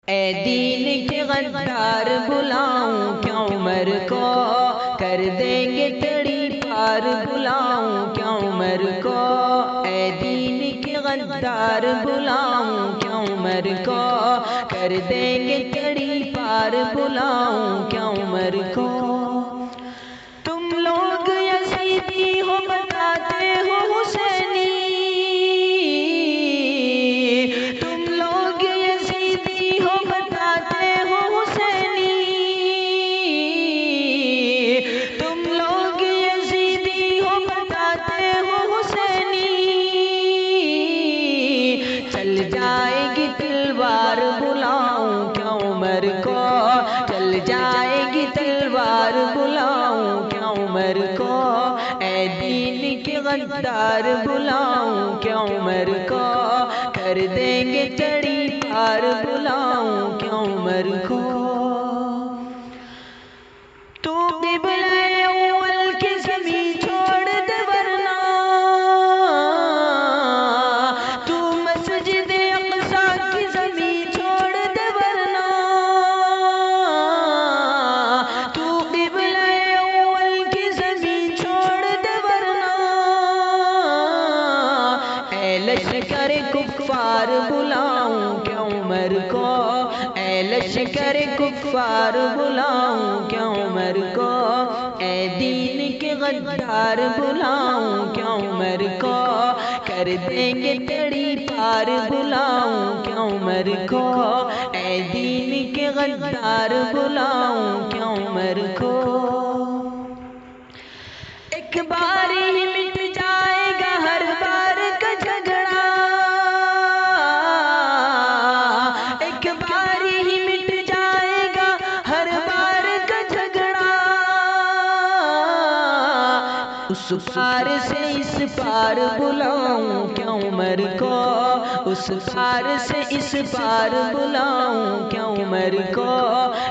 اے دین کے غدار بلاؤں کیا عمر کو، کر دیں گے تیری پار بلاؤں کیا عمر کو، اے دین کے غدار بلاؤں کیا عمر کو، کر دیں گے تیری پار بلاؤں کیا عمر کو۔ تم لوگ یزیدی ہو بتاتے ہو حسینی، تم لوگ یزیدی ہو بتاتے ہو حسینی، تم لوگ یزیدی ہو بتاتے ہو حسینی، چل جائے گی تلوار بلاؤں کیا عمر کو، چل جائے گی تلوار بلاؤں کیا عمر کو، اے دین کے غدار بلاؤں کیا عمر کو، کر دیں گے تیری پار بلاؤں کیا عمر کو۔ تو قبلہ اول کی زمین چھوڑ دے ورنہ، تو مسجد اقصیٰ کی زمین چھوڑ دے ورنہ، تو قبلہ اول کی زمین چھوڑ دے ورنہ، اے لشکر کفار بلاؤں کیا عمر کو، اے لشکر کفار بلاؤں کیا عمر کو، اے دین کے غدار بلاؤں کیا عمر کو، کر دیں گے تیری پار بلاؤں کیا عمر کو، اے دین کے غدار بلاؤں کیا عمر کو۔ ایک بار ہی مٹ جائے گا ہر بار کا جھگڑا، ایک بار ہی مٹ جائے گا ہر بار کا جھگڑا، اس پار سے اس پار بلاؤں کیا عمر کو، اس پار سے اس پار بلاؤں کیا عمر کو،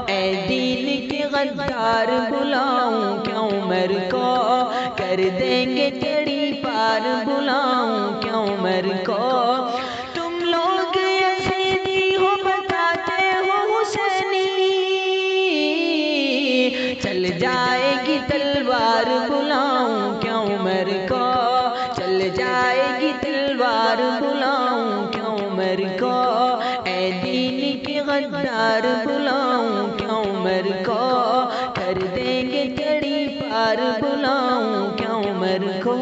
اے دین کے غدار بلاؤں کیا عمر کو، کر دیں گے تیری پار بلاؤں کیا عمر کو۔ تم لوگ یزیدی ہو بتاتے ہو حسینی، چل جائے گی تلوار بلاؤں کیا عمر کو، چل جائے گی تلوار بلاؤں کیا عمر کو، اے دین کے غدار بلاؤں کیا عمر کو، کر دیں گے تیری پار بلاؤں کیا عمر کو۔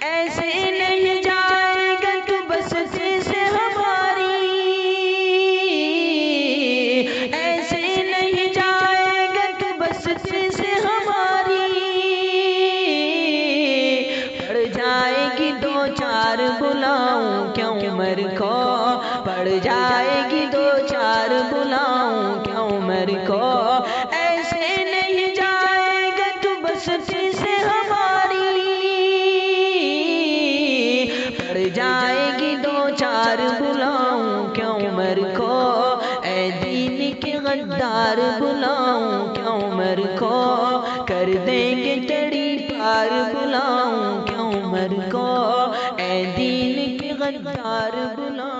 ایسے نہیں جائے گا تو بستی سے ہماری، ایسے نہیں جائے گا تو بستی سے ہماری، پڑ جائے گی دو چار بلاؤں کیا عمر کو، پڑ جائے گی دو چار بلاؤں کیا عمر کو، ایسے نہیں جائے گا تو بستی سے ہماری، پڑ جائے گی دو چار بلاؤں کیا عمر کو، اے دین کے غدار بلاؤں کیا عمر کو، کر دیں گے تیری پار بلاؤں کیا عمر کو، اے دین کے غدار بلاؤں